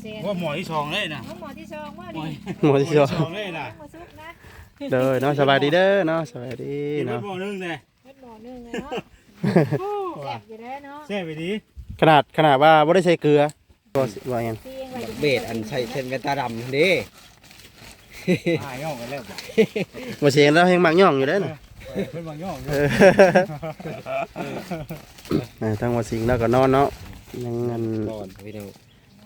เซนว่าหมอที่ชองเลยนะหมอที่ชองว่าดิหมดที่สอง เลยนะหมอซุกนะเด้อเนาะสบายดีเด้อเนาะสบายดี เนาะ เนาะ หมอนึงเลย เม็ดหมอนึงเลยเนาะแซ่บอยู่แล้วเนาะแซ่ไปดี ขนาดว่าบ่ได้ใช้เกลือก็ว่าหยัง เบสอันใส่เส้นกระตาดำนี่ หายย่องกันแล้ว บ่เสียงแล้วยังมักย่องอยู่เด้อน่ะ เพิ่นบางย่อง ทางว่าสิงแล้วก็นอนเนาะยังงั้น นอนพี่น้อง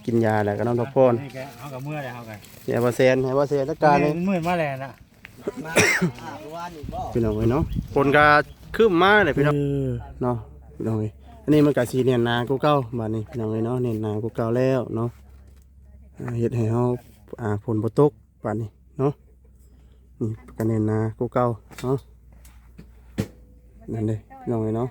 กินยาแล้วก็นอนพักผ่อน นี่แกเอากับเมื่อเลยเอากัน อย่าบ่เซนให้บ่เซนจัดการเลย มืดมาแล้วนะ มาว่านี่บ่ พี่น้องเอ้ยเนาะคนก็คืบมาเลยพี่น้องเนาะพี่น้องเอ้ยอันนี้มันก็สิเนียนนากูเก่าบัดนี้พี่น้องเอ้ยเนาะเนียนนากูเก่าแล้วเนาะเฮ็ดให้เฮาฝนบ่ตกบัดนี้เนาะนี่ก็เนียนนากูเก่าเนาะนั่นเด้พี่น้องเอ้ยเนาะ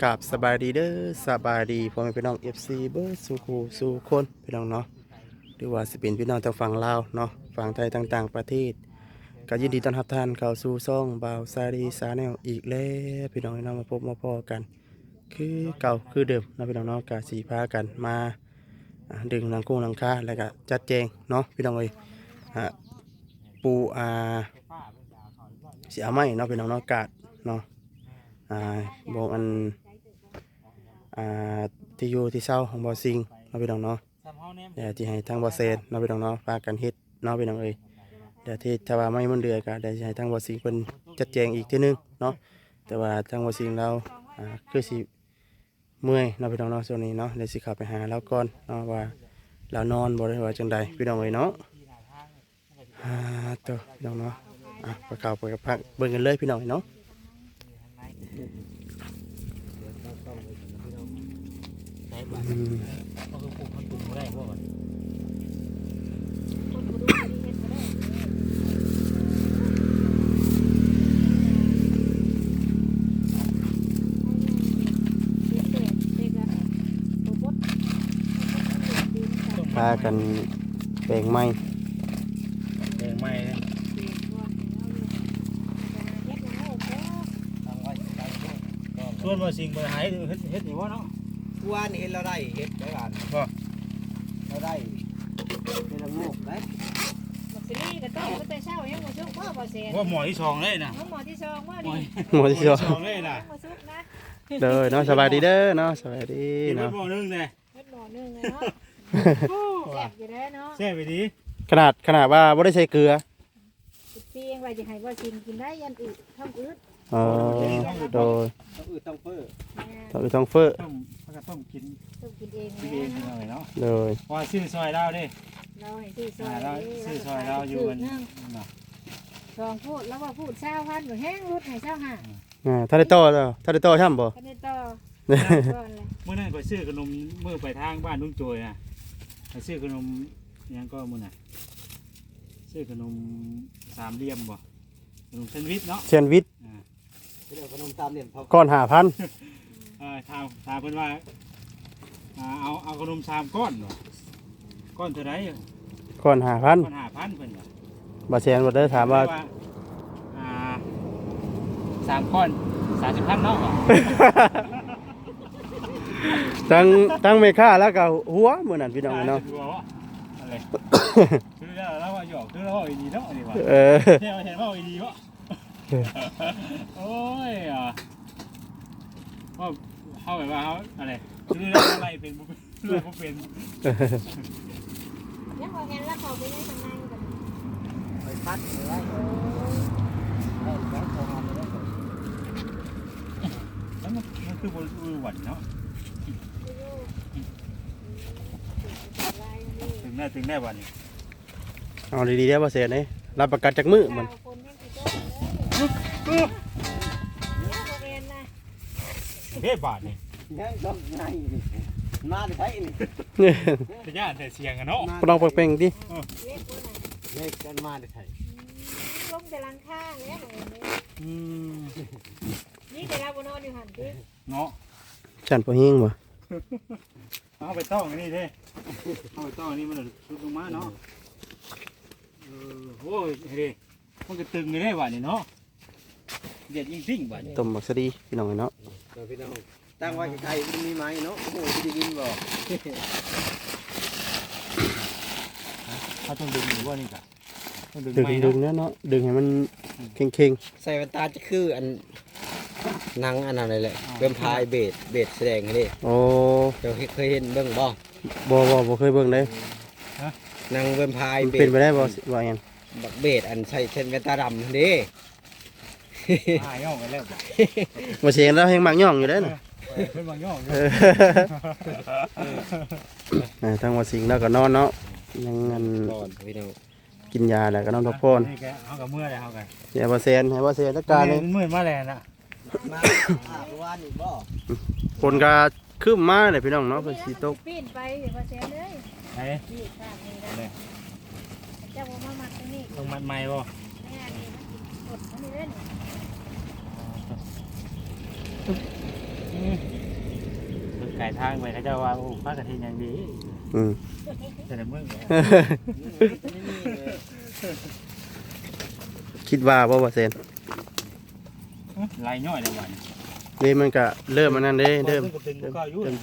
กับสบายดีเด้อสบายดีพ่อแม่พี่น้อง FC เบิร์ดสู่คู่สู่คนพี่น้องเนาะหรือว่าสิเป็นพี่น้องทางฝั่งลาวเนาะฝั่งไทยต่างๆประเทศก็ยินดีต้อนรับท่านเข้าสู่ช่องบ่าวซาดีซาแนลอีกแล้วพี่น้องเนาะมาพบมาพอกันคือเก่าคือเดิมเนาะพี่น้องเนาะก็สิพากันมาดึงหลังกุ้งหลังคาแล้วก็จัดแจงเนาะพี่น้องเอ้ยปูสิเอาไม้เนาะพี่น้องเนาะกาดเนาะบอกอันที่อยู่ที่เศร้าของบอซิงเราไปน้องเนาะเดี๋ยวที่ให้ทางบอเซนเราไปน้องเนาะพากันเฮ็ดเนาะไปน้องเอ้ยเดี๋ยวที่ถ้าว่าไม่มันเดือก็เดี๋ยวให้ทางบอซิงเป็นจัดแจงอีกทีนึงเนาะแต่ว่าทางบอซิงเราคือสิเมื่อยเราไปน้องเนาะส่วนนี้เนาะเดี๋ยวสิขับไปหาเราก่อนเนาะว่าเรานอนบ่ได้ว่าจังใดพี่น้องเอ้ยเนาะตัวพี่น้องเนาะไปเข้าไปกับพักเบิ่งกันเลยพี่น้องเอ้ยเนาะก็คือปลูกมันปลูกได้พวกมันพากันแปลงไม้ แดงไม้ส่วนว่าสิ่งบ่หายเฮ็ดนี่ว่าเนาะ ว่านี่เห็นเราได้เฮ็ดได้กันเราได้เป็นละงูได้ สินี่ก็ต้องไปเช้ายังหมอซุกว่าบ่เซน ว่าหมอที่ชองเลยนะ หมอที่ชองว่าดิ หมดที่สอง ชองเลยนะ หมอซุกนะ เด้อเนาะสบายดีเด้อเนาะสบายดี เนาะ เนาะ หมอนึงเลย เม็ดหมอนึงเลยเนาะแซ่บอยู่แล้วเนาะ แซ่ไปดี ขนาดว่าบ่ได้ใช้เกลือ เตียงไว้จะให้บ่ซิงกินได้ยันอึท้องอึด โดย ต้องอืดต้องเฟ้อ ต้องเฟ้อ ต้มกิน ต้องกินเอง กิน แล้ เอง ว เลยเนาะ โดย ว่าซื้อซอยเราดิ เราให้ซื้อซอย เราซื้อซอยเราอยู่กัน สองพูดแล้วว่าพูดเช้าพันบ่แห้งรุดให้เช้าห้า ถ้าได้ต่อช่ำบ่ กันได้ต่อก่อนเลย เมื่อนั้นก็ซื้อขนมเมื่อไปทางบ้านลุงโจยนะไปซื้อขนมยังก็มื้อน่ะซื้อขนมสามเหลี่ยมบ่ขนมแซนด์วิชเนาะ แซนด์วิช เดี๋ยวขนมตามเหลี่ยมพอ ก้อน5,000 ถามเพิ่นว่าเอาขนม3ก้อนบ่ก้อนเท่าไหร่ ก้อน ก้อน 5,000 5,000เพิ่นว่า บ่แซนบ่ได้ถามว่า 3ก้อน30,000เนาะ ตั้งแม่ค้าแล้วก็หัวมื้อนั้นพี่น้องเนาะ อะไรคือแล้วว่าหยอกคือแล้วว่าอีดีเนาะนี่ว่าเห็นว่าอีดีวะโอ้ยว่าเขาแบบว่าเขาอะไรคือแล้วอะไรเป็นเรื่องเขาเป็น ยังบ่เห็นแล้วเขาไปได้ทางในกัน ไปพัดเลยได้แล้วพอมาได้ แล้วมันคือบนหวันเนาะถึงได้วันนี้ เอาดีๆได้บ่แซนเด้รับประกันจากมื้อมัน เฮ้บาทนี่ ยังต้องไงมาได้ใช่นี่ จะย่าแต่เสียงกันเนาะ ลองเป่งๆดิ เล็กกันมาได้ใช่ ลงแต่ลังข้างเนี่ยนี่แต่เราบนนอนอยู่หันดิ เนาะ ฉันบ่ฮิงบ่ เอาไปต้องอันนี้เด้เอาไปต้องอันนี้มันชุดลงมาเนาะโอ้ยเฮ้ยมันก็ตึงอยู่ได้บ่นี่เนาะเด็ดยิ่งซิ่งบ่นี่ ต้มบักสะดีพี่น้องเนาะ พี่น้องตั้งไว้ไกลๆมันมีไม้เนาะโอ้โหที่ได้ยินบ่ เขาต้องดึงหรือว่านี่กะต้องดึง ดึง ไม้ ดึ เนาะ งเนาะดึงให้มันเข่ง ใส่แว่นตาจะคืออันหนังอันนั้นเลยแหละเวมไพร์เบสแสดงให้ดิ ๆโอ้ เดี๋ยวเคยเห็นเบิ่งบ่ บ่เคยเบิ่งเลย หนังเวมไพร์ มัน เบ เป็น ส ไปได้บ่ว่าหยัง บักเบสอันใส่เช่นแว่นตาดำเด้ หายย่องกันแล้วบ่ บ่เสียงแล้วยังมักย่องอยู่เด้อน่ะ เพิ่นบางย่องอยู่ ทางว่าสิงแล้วก็นอนเนาะยังงั้น ก่อนพี่น้อง กินยาแล้วก็นอนพักผ่อน นี่แกเอากับเมื่อเลยเอากัน อย่าบ่แซนให้บ่แซนจัดการเลย มันมืดมาแล้วน่ะ มาว่านอีกบ่ คนก็คืบมาเลยพี่น้องเนาะเพิ่นสิตก ปีนไปเดี๋ยวมาเสียเลย ไหน ปีนข้างนี้นะเจ้าบ่มามัดตรงนี้ ต้องมัดไม้บ่ แม่นี่มันกดมันนี่เล่น ไก่ทางไปเขาเจ้าว่าโอ้พระกฐินอย่างดี อืม แต่ละมื้อ คิดว่าบ่แซน ลายย่อยเลยวัน นี่มันก็เริ่มอันนั้นเด้เริ่ม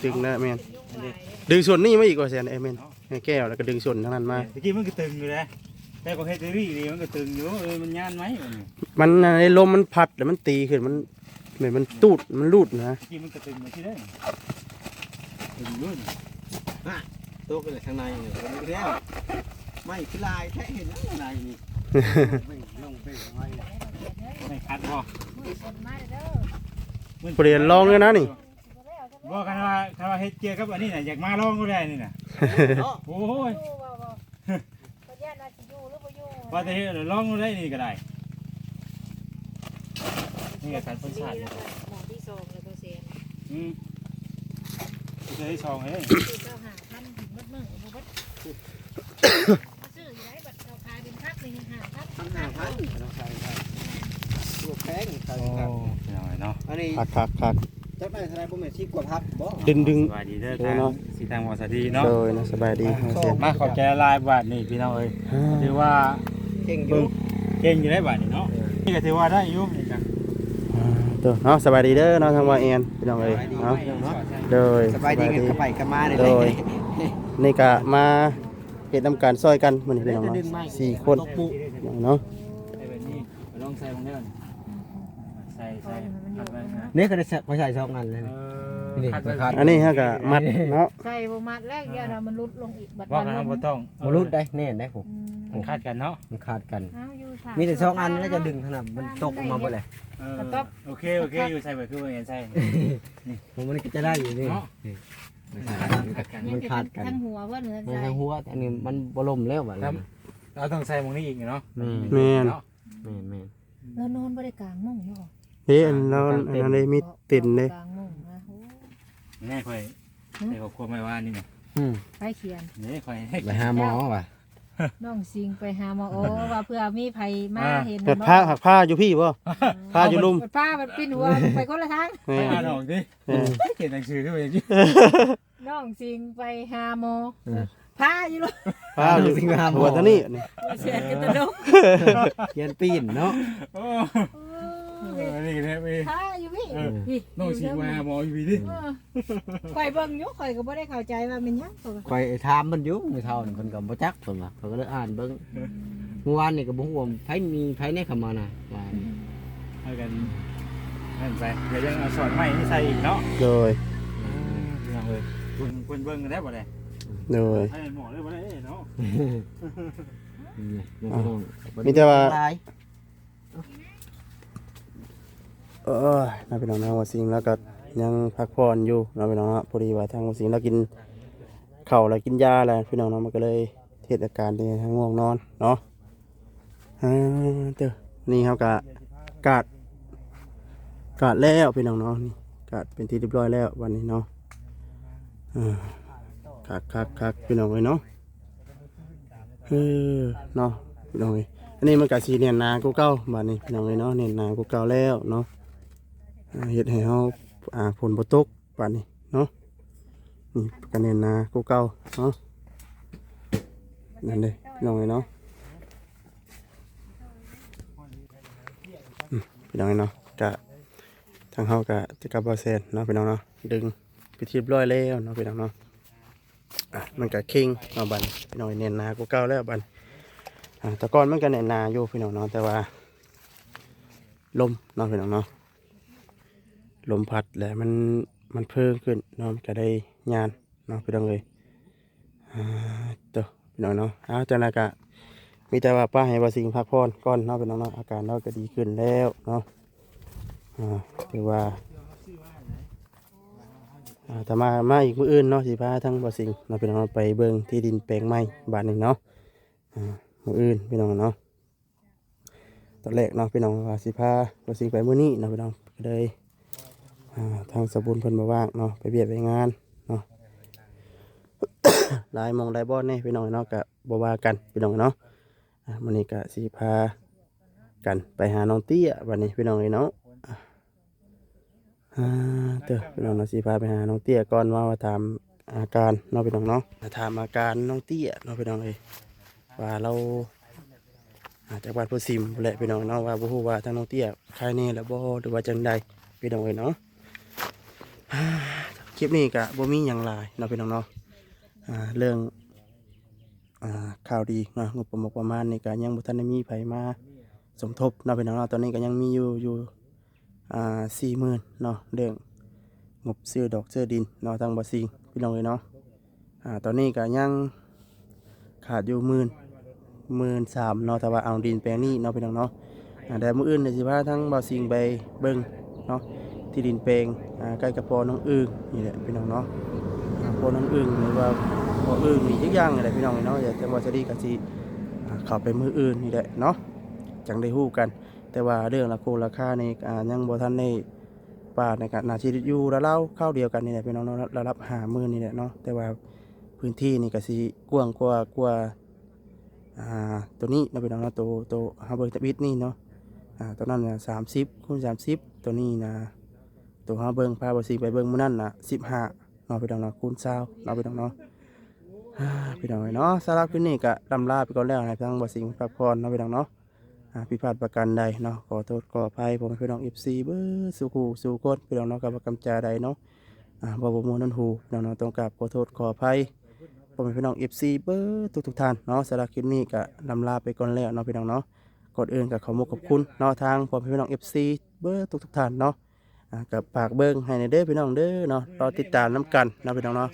ตึงนะแม่นดึงส่วนนี้มาอีกว่าแซนแม่นให้แก้วแล้วก็ดึงส่วนทั้งนั้นมา ตะกี้มันก็ตึงอยู่เลยแต่ก็เฮ็ดได้ดีมันก็ตึงอยู่มันย่านไหม มันในลมมันพัดแล้วมันตีขึ้นมันเหมือนมันตูดมันรูดนะ ตะกี้มันก็ตึงมาที่ได้ตึงอยู่ ตัวกันเลยข้างในนี่แล้วไม่คือลายแท้เห็นแล้วลายนี่ลงไปไว้ ไม่คัดบ่ มือคนมาเด้อ เปลี่ยนลองเลยนะนี่ บ่กันว่าเฮ็ดเกียร์กับอันนี้น่ะอยากมาลองก็ได้นี่น่ะ เนาะ โอ้ย อยู่บ่คนญาติน่าสิอยู่หรือบ่อยู่ ว่าแต่เฮ็ดลองก็ได้นี่ก็ได้นี่ก็การพ้นชาติ หมอที่2แล้วก็เสีย จะให้ซองให้ คือเจ้าหาพันถึงมืดบ่เบิดซื้ออยู่ได้บัดเราขายเป็นพักนี่หาพัก ทั้ง5,000เราใส่ได้ตัวแพงใส่ โอ้ ครับ เนาะ อันนี้ คัก จักได้เท่าไหร่บ่แม่น10กว่าพับบ่ ดึง สวัสดีเด้อทางสีทางวอสดีเนาะ เลยนะสบายดีแซน มาขอบใจลายบาทนี่พี่น้องเอ้ยถือว่า เก่งอยู่ เก่งอยู่ได้บาทนี่เนาะนี่ก็ถือว่าได้อยู่นี่จ้ะ ตัวเนาะสบายดีเด้อเนาะทางว่าแอนพี่น้องเอ้ยเนาะโดย สบายดีกันกับไปกับมาได้ โด เลย ยนี่ก็มาเฮ็ดทำการซอยกันมื้อนี้พี่น้องเนาะ4คนเนาะ ใส่แบบนี้ลองใส่ลงได้ก่อนใส่คัดไว้นะ นี่ก็ได้ใส่2อันเลยนี่ไปคัด อันนี้ฮะก็มัดเนาะ ใส่บ่มัดแรกเดียวน่ะมันลุดลงอีกบัด ว่ากันบ่ต้อง บ่รุดได้แน่ได้ผม มันคาดกันเนาะ มันขาดกัน เอาอยู่ มีแต่2อันแล้วจะดึงขนาดมันตกออกมาบ่เลย โอเคอยู่ใส่แบบคือว่าเห็นใส่ ผมมันก็จะได้อยู่นี่ เนาะ มันขาดกัน ทั้งหัวเพิ่นเหมือน มัน ใส่ ทั้งหัวอันนี้มันบ่ล่มแล้วบัดนี้ เราต้องใส่หมองนี้อีกเนาะ แม่น เนาะ แม่น แล้วนอนบ่ได้กลางมุ้งเนาะ เฮ้อันเราอันนั้นได้มีติ่นเด้ กลางมุ้งนะโอ้ แน่ค่อยในครอบครัวไม่ว่านี่เนี่ย ไปเขียน นี่ค่อย ไปหาหมอว่ะ น้องสิงไปหาหมอโอ้ว่าเพื่อมีไผมาเห็น หักผ้าอยู่พี่บ่ผ้าอยู่ลุม ป้ามันปิ้นหัวไปคนละทาง แม่ ไปอ่านออกดิเขียนหนังสือขึ้นไปดิ น้องสิงไปหาหมอพาอยู่ลูก ผ้าอยู่หัวตะนี่นี่ เสียกันตะดก เขียนปีนเนาะ โอ้นี่เนี่ยไป พาอยู่พี่ น้องสีมาหมออยู่ดิ ข่อยเบิ่งอยู่ข่อยก็บ่ได้เข้าใจว่ามันหยัง ข่อยถามมันอยู่มื้อเช้านี่เพิ่นก็บ่จักเพิ่นว่าเพิ่นก็เลยอ่านเบิ่งเมื่อวานนี่ก็บ่ฮู้ว่าไผมีไผในเข้ามาน่ะว่า ให้กันนั่นไปเดี๋ยวยังเอาสอนใหม่นี่ใส่อีกเนาะ โดย ยังเลยคุณเบิ่งกันได้บ่ได้ โดย ให้หมอเลยบ่ได้เนาะ มีแต่ว่าน่าเป็นน้องว่าสิงแล้วก็ยังพักผ่อนอยู่เราเป็นน้องพอดีว่าทางว่าสิงเรากินข้าวแล้วกินยาแล้วพี่น้องเนาะมันก็เลยเทศอาการที่ง่วงนอนเนาะนี่ครับกาดแล้วพี่น้องเนาะนี่กาดเป็นที่เรียบร้อยแล้ววันนี้เนาะคักพี่น้องเลยเนาะเนาะพี่น้องเลยอันนี้มันกะสีเนียนนากูเก่าบ้านนี้พี่น้องเลยเนาะเนียนนากูเก่าแล้วเนาะเฮ็ดให้เฮาผลบ่ตกบ้านนี้เนาะ นี่กันเน้นนากูเก่าเนาะนั่นเด้พี่น้องเนาะพี่น้องเนาะกะทางเฮากะจะกลับบ่แซนเนาะพี่น้องเนาะดึงไปที่เรียบร้อยแล้วเนาะพี่น้องเนาะมันกะคิงเนาะบัดพี่น้องเน้นนากูเก่าแล้วบัดแต่ก่อนมันก็เน้นนาอยู่พี่น้องเนาะแต่ว่าลมเนาะพี่น้องเนาะลมพัดแล้วมันเพิ่มขึ้นเนาะมันก็ได้ยานเนาะพี่น้องเลยตัวพี่น้องเนาะจากนั้นก็มีแต่ว่าป้าให้ว่าสิ่งพักผ่อนก่อนเนาะพี่น้องเนาะอาการเราก็ดีขึ้นแล้วเนาะถือว่าแต่มาอีกมื้ออื่นเนาะสิพาทั้งบ่สิ่งเนาะพี่น้องไปเบิ่งที่ดินแปลงใหม่บ้านหนึ่งเนาะมื้ออื่นพี่น้องเนาะตอนแรกเนาะพี่น้องว่าสิพาบ่สิ่งไปมื้อนี้เนาะพี่น้องก็เลยทางสบุญเพิ่นมาว่างเนาะไปเบียดไปงานเนาะ หลายมองหลายบ่อนนี่พี่น้องเนาะก็บ่ว่ากันพี่น้องเนาะมื้อนี้ก็สิพากันไปหาน้องเตี้ยวันนี้พี่น้องเนาะพี่น้องเนาะสิพาไปหาน้องเตี้ยก่อนว่าถามอาการเนาะพี่น้องเนาะถามอาการน้องเตี้ยเนาะพี่น้องเอ้ยว่าเราจากบ้านผู้ซิมแหละพี่น้องเนาะว่าบ่ฮู้ว่าทางน้องเตี้ยใครแน่แล้วบ่หรือว่าจังใดพี่น้องเอ้ยเนาะคลิปนี้ก็บ่มีหยังหลายเนาะพี่น้องเนาะเรื่องข่าวดีเนาะงบประมาณนี่ก็ยังบ่ทันได้มีไผมาสมทบเนาะพี่น้องเนาะตอนนี้ก็ยังมีอยู่40,000เนาะเรื่องงบซื้อดอกซื้อดินเนาะทางบ่ซิงพี่น้องเอ้ยเนาะตอนนี้ก็ยังขาดอยู่13,000เนาะแต่ว่าเอาดินแปลงนี้เนาะพี่น้องเนาะแต่มื้ออื่นเนี่ยสิพาทั้งบ่ซิงไปเบิ่งเนาะที่ดินแปลงใกล้กับพ่อน้องอึ่งนี่แหละพี่น้องเนาะพ่อน้องอึ่งหรือว่าพ่ออึ่งมีทุกอย่างนี่แหละพี่น้องเนาะอย่าแต่ว่าจะดีก็สิเข้าไปมื้ออื่นนี่แหละเนาะจังได้ฮู้กันแต่ว่าเรื่องราคานี่ยังบ่ทันได้ป้าในการน่าสิอยู่ระลาวข้าวเดียวกันนี่แหละพี่น้องเนาะระดับ50,000นี่แหละเนาะแต่ว่าพื้นที่นี่ก็สิกว้างกว่าตัวนี้เนาะพี่น้องเนาะตัวเฮาเบิ่งตะบิดนี่เนาะตัวนั้นน่ะ30 คูณ 30ตัวนี้นะตัวเฮาเบิ่งพาบ่สิไปเบิ่งมื้อนั้นน่ะ15เนาะพี่น้องเนาะคูณ20เนาะพี่น้องเนาะพี่น้องเนาะสำหรับคลิปนี้ก็ลำลาไปก่อนแล้วให้ทางบ่สิงพักผ่อนเนาะพี่น้องเนาะผิดพลาดประการใดเนาะขอโทษขออภัยผมพี่น้อง FC เบ้อสู่คู่สู่คนพี่น้องเนาะกับกำจาใดเนาะบ่ม่วนนั่นหูพี่น้องเนาะต้องกราบขอโทษขออภัยผมพี่น้อง FC เบ้อทุกท่านเนาะสำหรับคลิปนี้ก็ลำลาไปก่อนแล้วเนาะพี่น้องเนาะก่อนอื่นก็ขอขอบคุณเนาะทางผมพี่น้อง FC เบ้อทุกท่านเนาะกับฝากเบิ่งให้ในเด้อพี่น้องเด้อเนาะรอติดตามน้ำกันเนาะพี่น้องเนาะ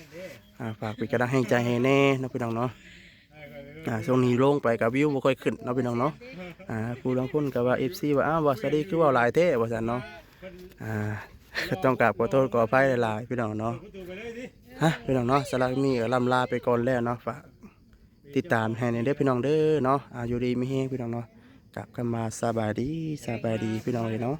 ฝากเป็นกระดังให้ใจให้แน่เนาะพี่น้องเนาะช่วงนี้ลงไปกับวิวบ่ค่อยขึ้นเนาะพี่น้องเนาะผู้บางคนก็ว่า FC ว่าว่าสวัสดีคือว่าหลายแท้ว่าซั่นเนาะก็ต้องกราบขอโทษขออภัยหลายๆพี่น้องเนาะพี่น้องเนาะสำหรับนี้ก็ลำลาไปก่อนแล้วเนาะฝากติดตามให้ในเด้อพี่น้องเด้อเนาะอยู่ดีมีแฮงพี่น้องเนาะกลับกันมาสบายดีพี่น้องเลยเนาะ